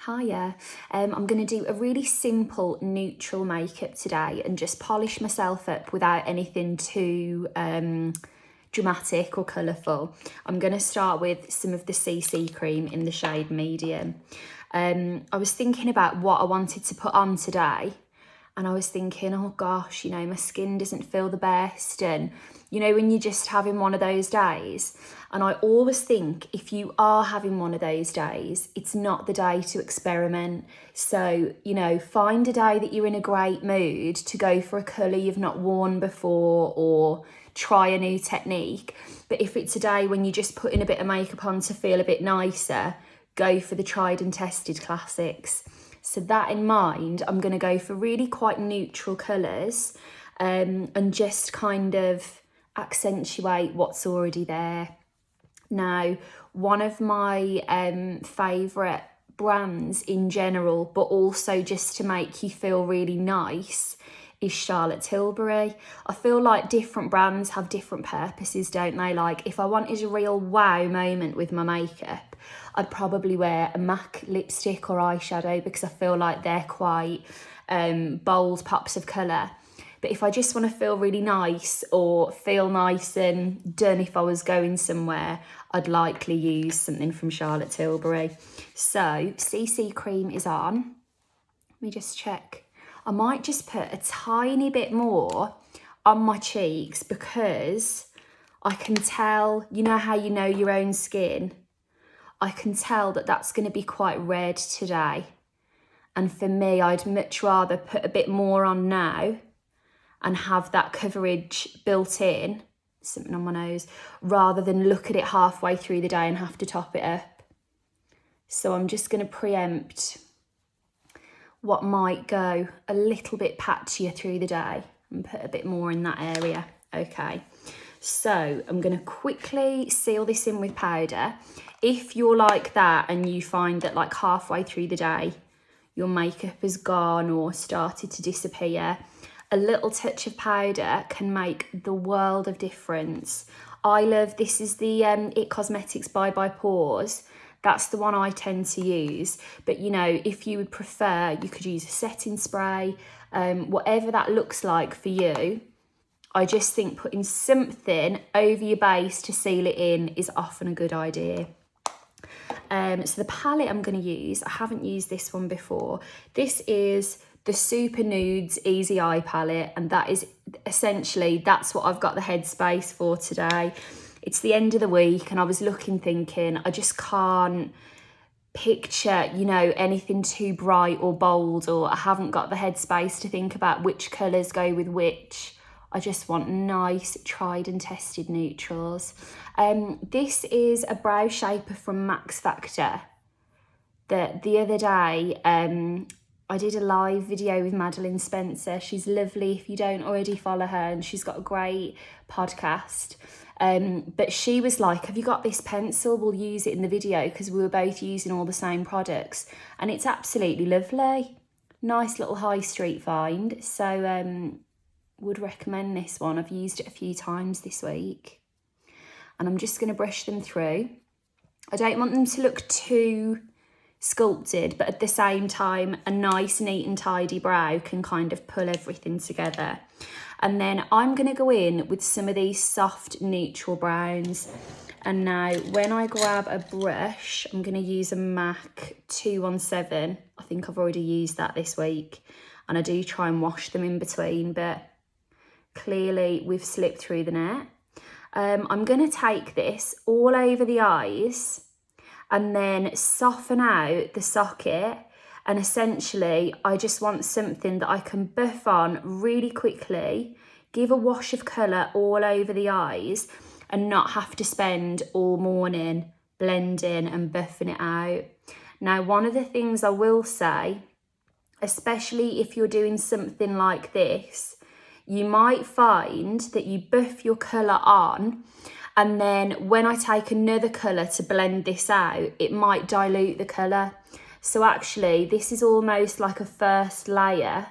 Hiya. I'm going to do a really simple neutral makeup today and just polish myself up without anything too dramatic or colourful. I'm going to start with some of the CC cream in the shade medium. I was thinking about what I wanted to put on today, and I was thinking, oh gosh, you know, my skin doesn't feel the best, and you know, when you're just having one of those days. And I always think if you are having one of those days, it's not the day to experiment. So, you know, find a day that you're in a great mood to go for a colour you've not worn before or try a new technique. But if it's a day when you're just putting a bit of makeup on to feel a bit nicer, go for the tried and tested classics. So that in mind, I'm going to go for really quite neutral colours and just kind of accentuate what's already there. Now, one of my favourite brands in general, but also just to make you feel really nice, is Charlotte Tilbury. I feel like different brands have different purposes, don't they? Like if I wanted a real wow moment with my makeup, I'd probably wear a MAC lipstick or eyeshadow because I feel like they're quite bold pops of colour. But if I just want to feel really nice or feel nice and done if I was going somewhere, I'd likely use something from Charlotte Tilbury. So CC cream is on. Let me just check. I might just put a tiny bit more on my cheeks because I can tell, you know how you know your own skin? I can tell that that's going to be quite red today. And for me, I'd much rather put a bit more on now and have that coverage built in, something on my nose, rather than look at it halfway through the day and have to top it up. So I'm just going to preempt what might go a little bit patchier through the day and put a bit more in that area. Okay, so I'm going to quickly seal this in with powder. If you're like that and you find that like halfway through the day your makeup has gone or started to disappear, a little touch of powder can make the world of difference. I love, this is the It Cosmetics Bye Bye Pores. That's the one I tend to use. But, you know, if you would prefer, you could use a setting spray, whatever that looks like for you. I just think putting something over your base to seal it in is often a good idea. So the palette I'm going to use, I haven't used this one before. This is the Super Nudes Easy Eye Palette, and that is essentially, that's what I've got the headspace for today. It's the end of the week and I was looking, thinking, I just can't picture, you know, anything too bright or bold, or I haven't got the headspace to think about which colours go with which. I just want nice, tried and tested neutrals. This is a brow shaper from Max Factor that the other day, I did a live video with Madeline Spencer. She's lovely if you don't already follow her, and she's got a great podcast. But she was like, have you got this pencil? We'll use it in the video, because we were both using all the same products. And it's absolutely lovely. Nice little high street find. So would recommend this one. I've used it a few times this week. And I'm just going to brush them through. I don't want them to look too sculpted, but at the same time a nice, neat and tidy brow can kind of pull everything together. And then I'm going to go in with some of these soft neutral browns. And now when I grab a brush, I'm going to use a MAC 217. I think I've already used that this week, and I do try and wash them in between, but clearly we've slipped through the net. I'm going to take this all over the eyes and then soften out the socket. And essentially, I just want something that I can buff on really quickly, give a wash of colour all over the eyes, and not have to spend all morning blending and buffing it out. Now, one of the things I will say, especially if you're doing something like this, you might find that you buff your colour on, and then when I take another colour to blend this out, it might dilute the colour. So actually, this is almost like a first layer,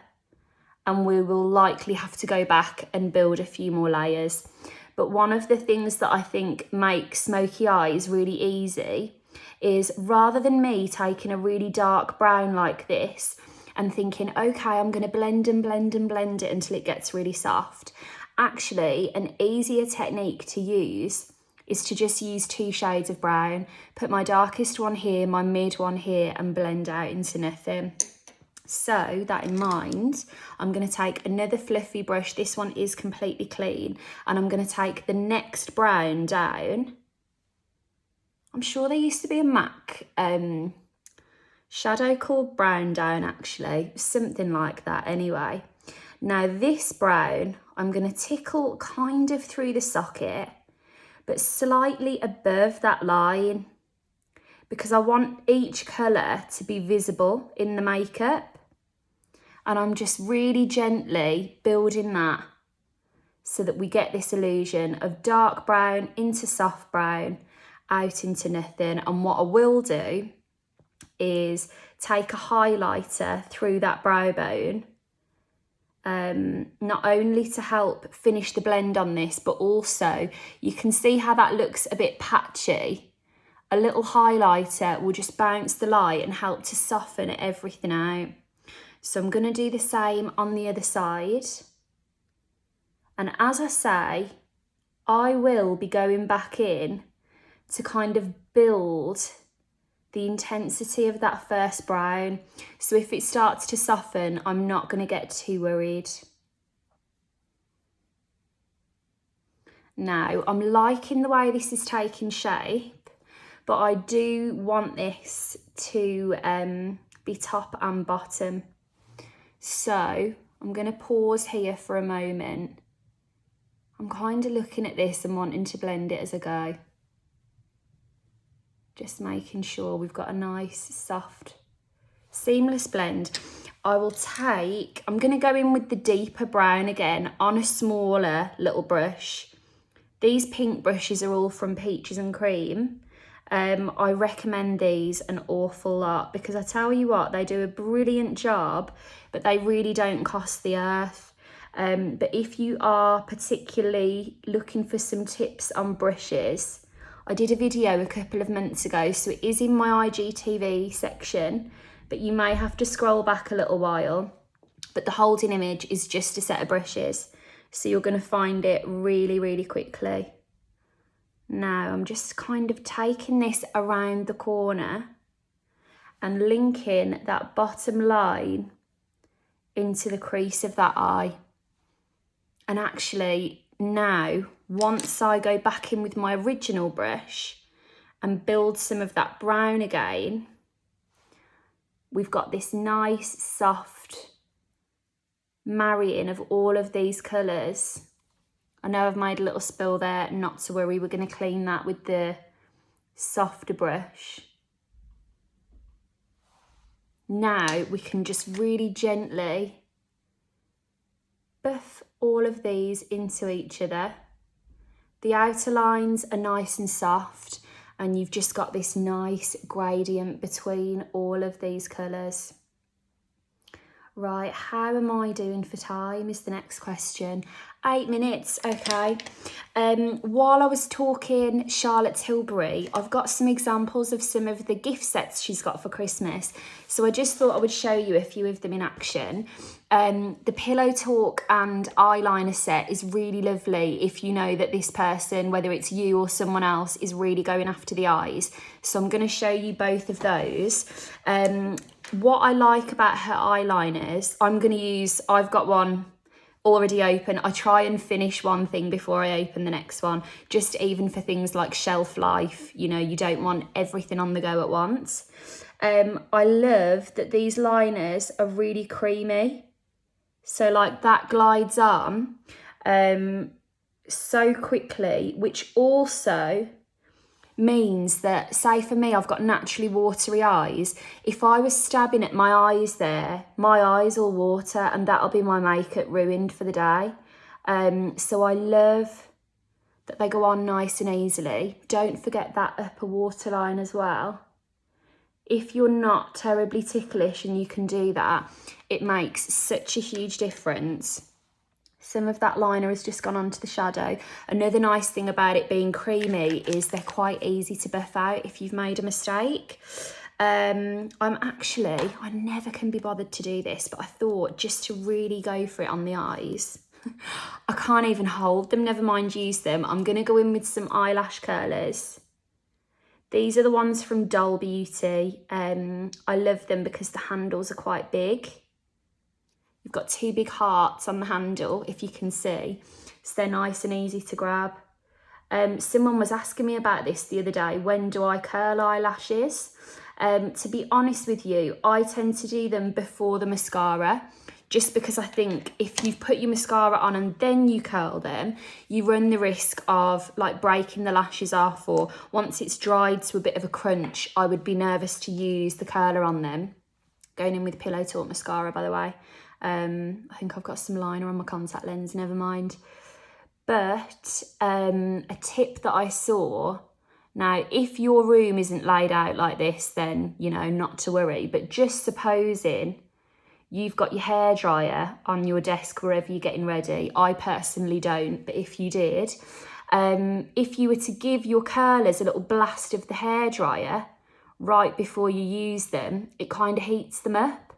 and we will likely have to go back and build a few more layers. But one of the things that I think makes smoky eyes really easy is rather than me taking a really dark brown like this and thinking, okay, I'm going to blend and blend and blend it until it gets really soft. Actually, an easier technique to use is to just use 2 shades of brown, put my darkest one here, my mid one here, and blend out into nothing. So that in mind, I'm going to take another fluffy brush. This one is completely clean. And I'm going to take the next brown down. I'm sure there used to be a MAC shadow called Brown Down, actually. Something like that anyway. Now this brown, I'm going to tickle kind of through the socket, but slightly above that line, because I want each colour to be visible in the makeup. And I'm just really gently building that so that we get this illusion of dark brown into soft brown, out into nothing. And what I will do is take a highlighter through that brow bone, not only to help finish the blend on this, but also you can see how that looks a bit patchy. A little highlighter will just bounce the light and help to soften everything out. So I'm going to do the same on the other side. And as I say, I will be going back in to kind of build the intensity of that first brown. So if it starts to soften, I'm not going to get too worried. Now, I'm liking the way this is taking shape, but I do want this to be top and bottom. So I'm going to pause here for a moment. I'm kind of looking at this and wanting to blend it as I go. Just making sure we've got a nice, soft, seamless blend. I'm going to go in with the deeper brown again on a smaller little brush. These pink brushes are all from Peaches and Cream. I recommend these an awful lot because I tell you what, they do a brilliant job, but they really don't cost the earth. But if you are particularly looking for some tips on brushes, I did a video a couple of months ago, so it is in my IGTV section, but you may have to scroll back a little while. But the holding image is just a set of brushes, so you're going to find it really, really quickly. Now I'm just kind of taking this around the corner and linking that bottom line into the crease of that eye. And actually now, once I go back in with my original brush and build some of that brown again, we've got this nice soft marrying of all of these colours. I know I've made a little spill there, not to worry, we're going to clean that with the softer brush. Now we can just really gently buff all of these into each other. The outer lines are nice and soft, and you've just got this nice gradient between all of these colours. Right, how am I doing for time is the next question. 8 minutes, okay. While I was talking Charlotte Tilbury, I've got some examples of some of the gift sets she's got for Christmas. So I just thought I would show you a few of them in action. The Pillow Talk and eyeliner set is really lovely if you know that this person, whether it's you or someone else, is really going after the eyes. So I'm going to show you both of those. What I like about her eyeliners, I've got one already open. I try and finish one thing before I open the next one, just even for things like shelf life. You know, you don't want everything on the go at once. I love that these liners are really creamy. So like that glides on so quickly, which also means that, say for me, I've got naturally watery eyes. If I was stabbing at my eyes there, my eyes will water and that'll be my makeup ruined for the day. So I love that they go on nice and easily. Don't forget that upper waterline as well. If you're not terribly ticklish and you can do that, it makes such a huge difference. some of that liner has just gone onto the shadow. Another nice thing about it being creamy is they're quite easy to buff out if you've made a mistake. I never can be bothered to do this, but I thought just to really go for it on the eyes, I can't even hold them, never mind use them. I'm going to go in with some eyelash curlers. These are the ones from Doll Beauty. I love them because the handles are quite big. You've got two big hearts on the handle, if you can see. So they're nice and easy to grab. Someone was asking me about this the other day. When do I curl eyelashes? To be honest with you, I tend to do them before the mascara, just because I think if you put your mascara on and then you curl them, you run the risk of like breaking the lashes off, or once it's dried to a bit of a crunch, I would be nervous to use the curler on them. Going in with Pillow Talk mascara, by the way. I think I've got some liner on my contact lens, never mind. But a tip that I saw, now if your room isn't laid out like this, then, you know, not to worry, but just supposing you've got your hairdryer on your desk wherever you're getting ready. I personally don't, but if you did, if you were to give your curlers a little blast of the hairdryer right before you use them, it kind of heats them up,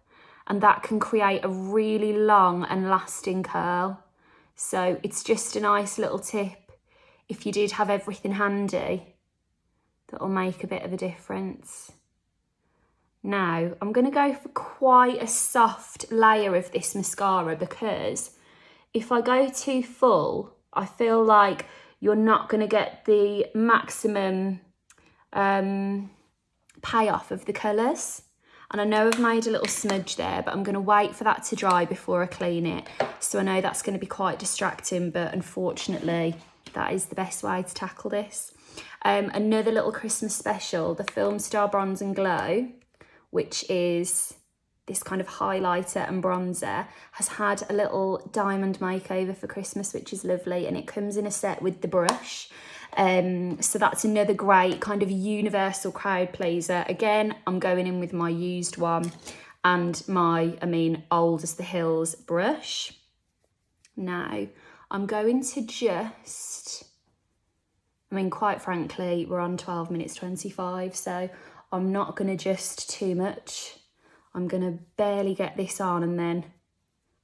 and that can create a really long and lasting curl. So it's just a nice little tip if you did have everything handy, that'll make a bit of a difference. Now, I'm going to go for quite a soft layer of this mascara, because if I go too full, I feel like you're not going to get the maximum payoff of the colours. And I know I've made a little smudge there, but I'm going to wait for that to dry before I clean it. So I know that's going to be quite distracting, but unfortunately, that is the best way to tackle this. Another little Christmas special, the Film Star Bronze and Glow, which is this kind of highlighter and bronzer, has had a little diamond makeover for Christmas, which is lovely, and it comes in a set with the brush. So that's another great kind of universal crowd pleaser. Again, I'm going in with my used one and my, old as the hills brush. Now, I'm going to just, quite frankly, we're on 12 minutes 25, so I'm not going to adjust too much. I'm going to barely get this on and then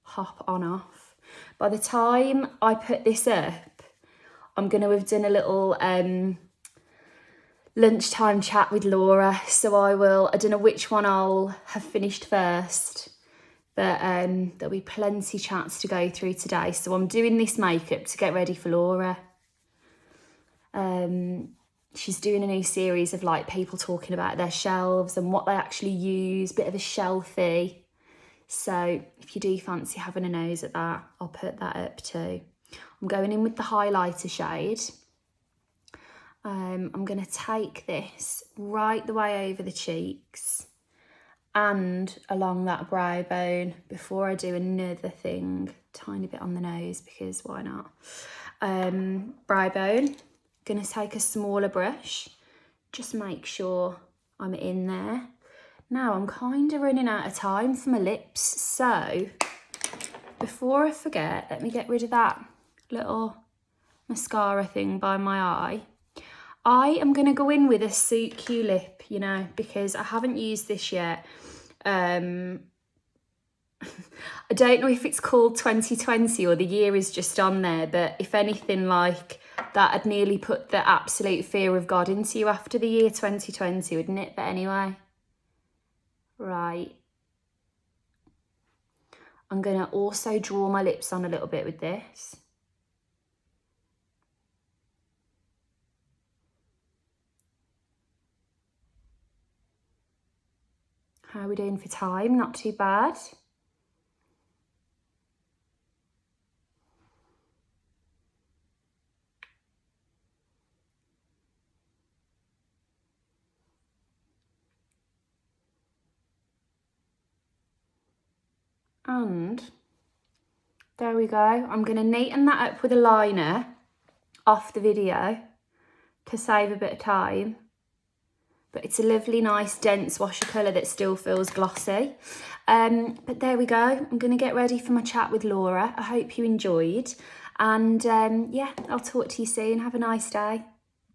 hop on off. By the time I put this up, I'm going to have done a little lunchtime chat with Laura. So I don't know which one I'll have finished first, but there'll be plenty chats to go through today. So I'm doing this makeup to get ready for Laura. She's doing a new series of like people talking about their shelves and what they actually use, bit of a shelfie. So if you do fancy having a nose at that, I'll put that up too. I'm going in with the highlighter shade. I'm going to take this right the way over the cheeks and along that brow bone before I do another thing, tiny bit on the nose, because why not? Brow bone. Going to take a smaller brush, just make sure I'm in there. Now I'm kind of running out of time for my lips, so before I forget, let me get rid of that little mascara thing by my eye. I am going to go in with a Suit Q lip, because I haven't used this yet. I don't know if it's called 2020 or the year is just on there, but if anything like that, I'd nearly put the absolute fear of God into you after the year 2020, wouldn't it? But anyway, right. I'm going to also draw my lips on a little bit with this. How are we doing for time? Not too bad. And there we go. I'm going to neaten that up with a liner off the video to save a bit of time. but it's a lovely, nice, dense washer colour that still feels glossy. But there we go. I'm going to get ready for my chat with Laura. I hope you enjoyed. And yeah, I'll talk to you soon. Have a nice day.